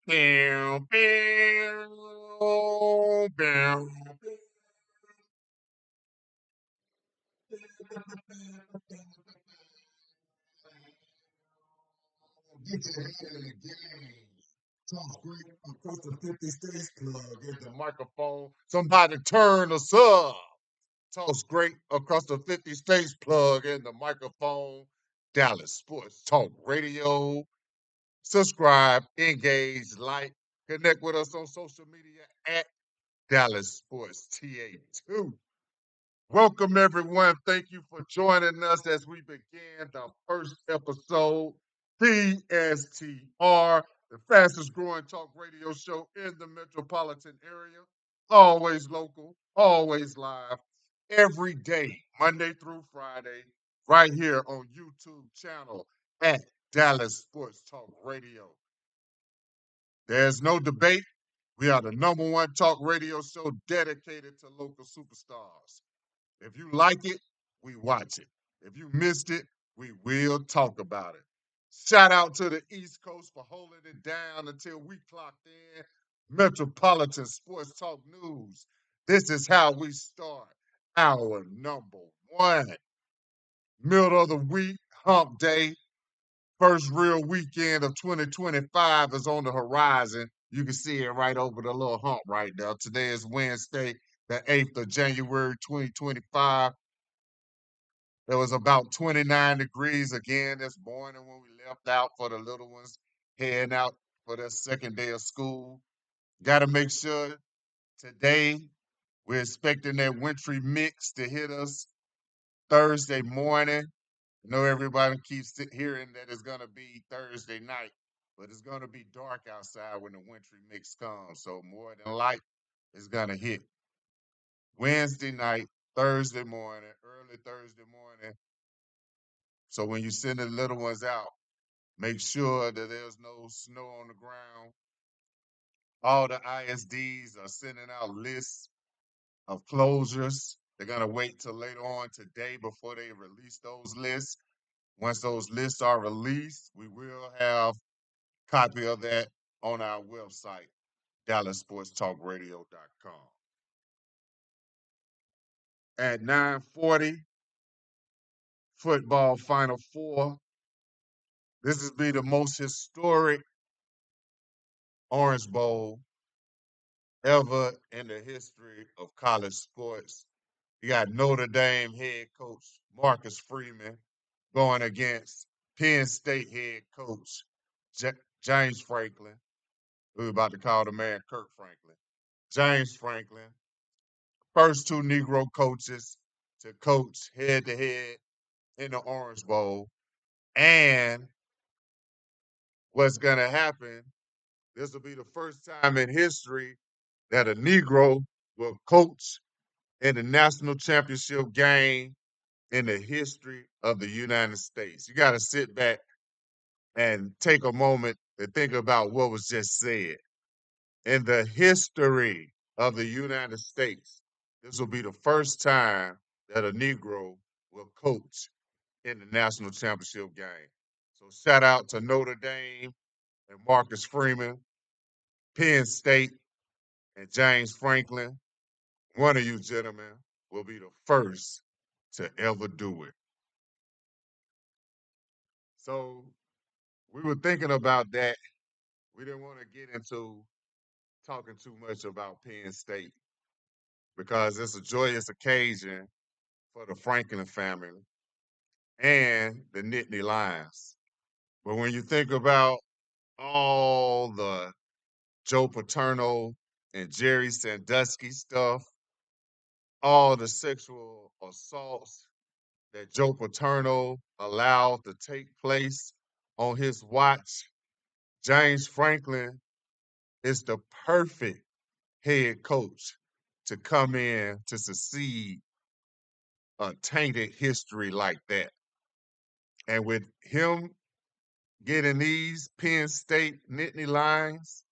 Bow, bow, bow. Get your head in the game. Talk great across the 50 states plug in the microphone. Somebody turn us up. Talks great across the 50 states plug in the microphone. Dallas Sports Talk Radio. Subscribe, engage, like, connect with us on social media at Dallas Sports TA2. Welcome, everyone. Thank you for joining us as we begin the first episode, DSTR, the fastest growing talk radio show in the metropolitan area. Always local, always live, every day, Monday through Friday, right here on YouTube channel at Dallas Sports Talk Radio. There's no debate. We are the number one talk radio show dedicated to local superstars. If you like it, we watch it. If you missed it, we will talk about it. Shout out to the East Coast for holding it down until we clocked in. Metropolitan Sports Talk News. This is how we start our number one. Middle of the week, hump day. First real weekend of 2025 is on the horizon. You can see it right over the little hump right there. Today is Wednesday, the 8th of January, 2025. It was about 29 degrees again this morning when we left out for the little ones heading out for their second day of school. Got to make sure today we're expecting that wintry mix to hit us Thursday morning. I know everybody keeps hearing that it's going to be Thursday night, but it's going to be dark outside when the wintry mix comes. So more than light is going to hit Wednesday night, Thursday morning, early Thursday morning. So when you send the little ones out, make sure that there's no snow on the ground. All the ISDs are sending out lists of closures. They're going to wait till later on today before they release those lists. Once those lists are released, we will have a copy of that on our website, DallasSportsTalkRadio.com. At 9:40, football Final Four. This will be the most historic Orange Bowl ever in the history of college sports. You got Notre Dame head coach Marcus Freeman going against Penn State head coach James Franklin. We were about to call the man Kirk Franklin. James Franklin, first two Negro coaches to coach head to head in the Orange Bowl. And what's going to happen, this will be the first time in history that a Negro will coach in the national championship game in the history of the United States. You got to sit back and take a moment to think about what was just said. In the history of the United States, this will be the first time that a Negro will coach in the national championship game. So shout out to Notre Dame and Marcus Freeman, Penn State, and James Franklin. One of you gentlemen will be the first to ever do it. So we were thinking about that. We didn't want to get into talking too much about Penn State because it's a joyous occasion for the Franklin family and the Nittany Lions. But when you think about all the Joe Paterno and Jerry Sandusky stuff, all the sexual assaults that Joe Paterno allowed to take place on his watch, James Franklin is the perfect head coach to come in to succeed a tainted history like that. And with him getting these Penn State Nittany Lions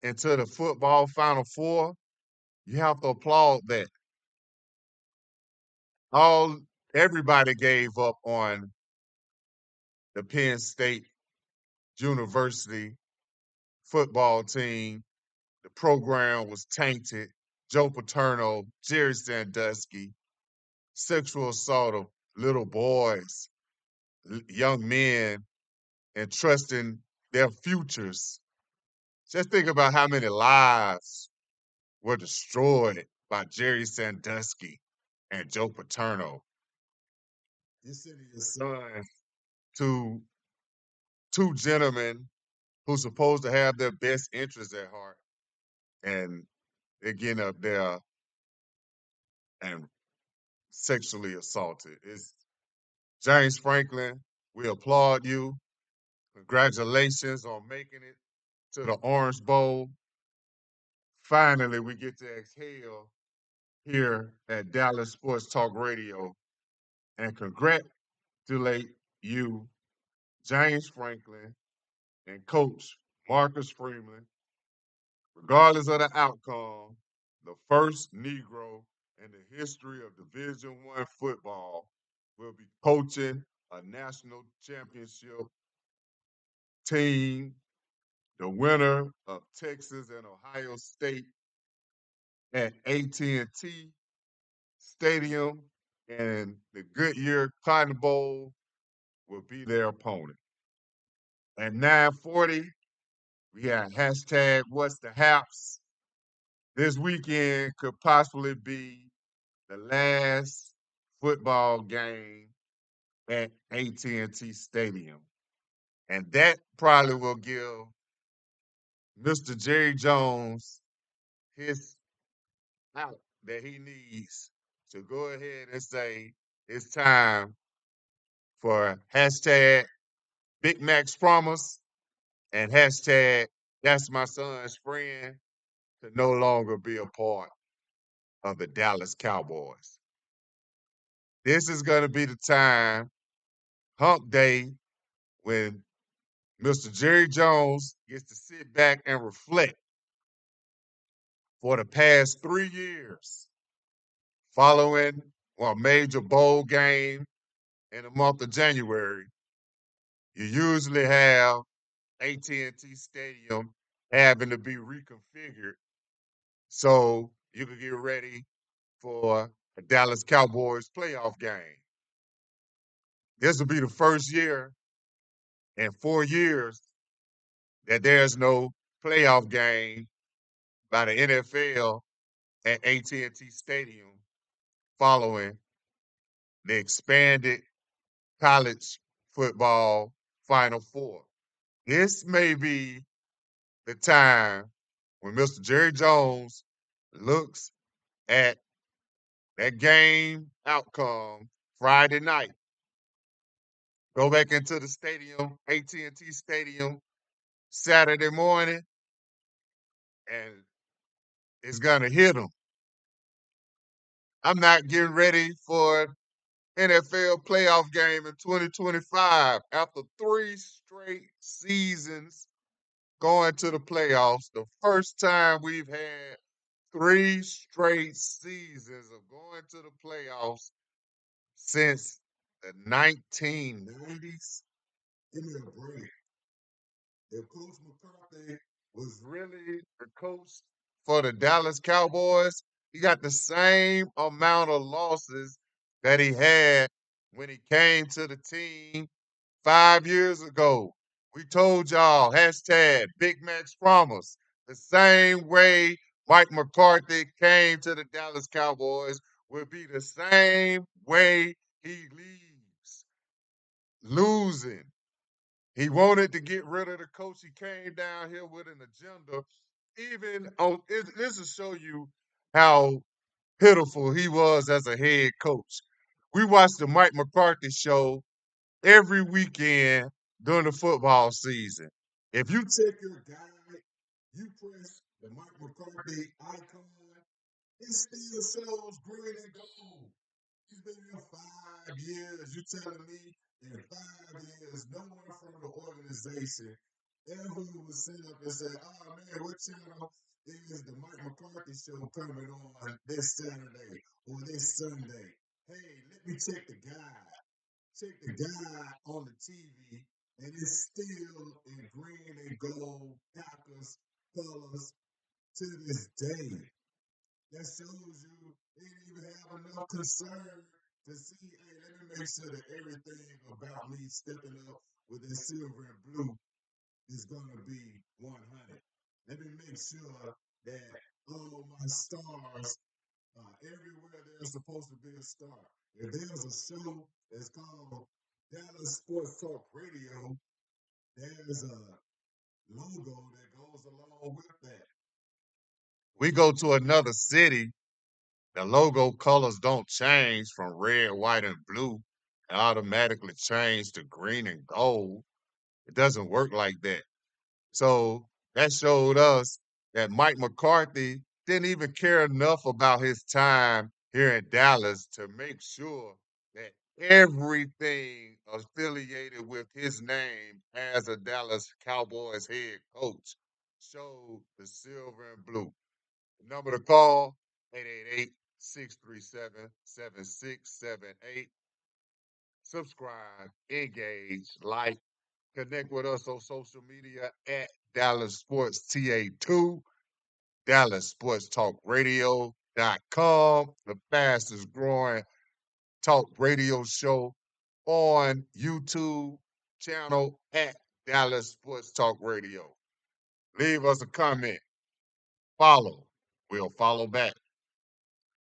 into the football Final Four, you have to applaud that. All Everybody gave up on the Penn State University football team. The program was tainted. Joe Paterno, Jerry Sandusky, sexual assault of little boys, young men, and trusting their futures. Just think about how many lives were destroyed by Jerry Sandusky and Joe Paterno. You're sending your son to two gentlemen who's supposed to have their best interests at heart, and they're getting up there and sexually assaulted. It's James Franklin. We applaud you. Congratulations on making it to the Orange Bowl. Finally, we get to exhale here at Dallas Sports Talk Radio and congratulate you, James Franklin, and Coach Marcus Freeman. Regardless of the outcome, the first Negro in the history of Division I football will be coaching a national championship team, the winner of Texas and Ohio State at AT&T Stadium, and the Goodyear Cotton Bowl will be their opponent. At 9:40, we got hashtag What's the Haps. This weekend could possibly be the last football game at AT&T Stadium. And that probably will give Mr. Jerry Jones his out that he needs to go ahead and say it's time for hashtag Big Mac's Promise and hashtag That's My Son's Friend to no longer be a part of the Dallas Cowboys. This is going to be the time, hump day, when Mr. Jerry Jones gets to sit back and reflect for the past 3 years following a major bowl game in the month of January. You usually have AT&T Stadium having to be reconfigured so you can get ready for a Dallas Cowboys playoff game. This will be the first year in 4 years that there's no playoff game by the NFL at AT&T Stadium following the expanded college football Final Four. This may be the time when Mr. Jerry Jones looks at that game outcome Friday night, go back into the stadium, AT&T Stadium, Saturday morning, and it's gonna hit him. I'm not getting ready for NFL playoff game in 2025 after 3 straight seasons going to the playoffs. The first time we've had 3 straight seasons of going to the playoffs since the 1990s. Give me a break. If Coach McCarthy was really the coach for the Dallas Cowboys, he got the same amount of losses that he had when he came to the team 5 years ago. We told y'all, hashtag Big Mac's Promise. The same way Mike McCarthy came to the Dallas Cowboys will be the same way he leaves, losing. He wanted to get rid of the coach. He came down here with an agenda. Even on this will show you how pitiful he was as a head coach. We watched the Mike McCarthy show every weekend during the football season. If you check your guide, you press the Mike McCarthy icon, it still shows green and gold. He's been here 5 years. You telling me in 5 years, no one from the organization ever would sit up and say, "Oh man, what channel is the Mike McCarthy show coming on this Saturday or this Sunday? Hey, let me check the guide. Check the guide on the TV, and it's still in green and gold, Packers Dallas colors to this day. That shows you they didn't even have enough concern to see, hey, let me make sure that everything about me stepping up with that silver and blue is going to be 100. Let me make sure that all my stars, everywhere there's supposed to be a star. If there's a show that's called Dallas Sports Talk Radio, there's a logo that goes along with that. We go to another city, the logo colors don't change from red, white, and blue. It automatically change to green and gold. It doesn't work like that. So that showed us that Mike McCarthy didn't even care enough about his time here in Dallas to make sure that everything affiliated with his name as a Dallas Cowboys head coach showed the silver and blue. The number to call, 888-637-7678. Subscribe, engage, like, connect with us on social media at Dallas Sports TA2, DallasSportsTalkRadio.com, the fastest growing talk radio show on YouTube channel at Dallas Sports Talk Radio. Leave us a comment, follow. We'll follow back.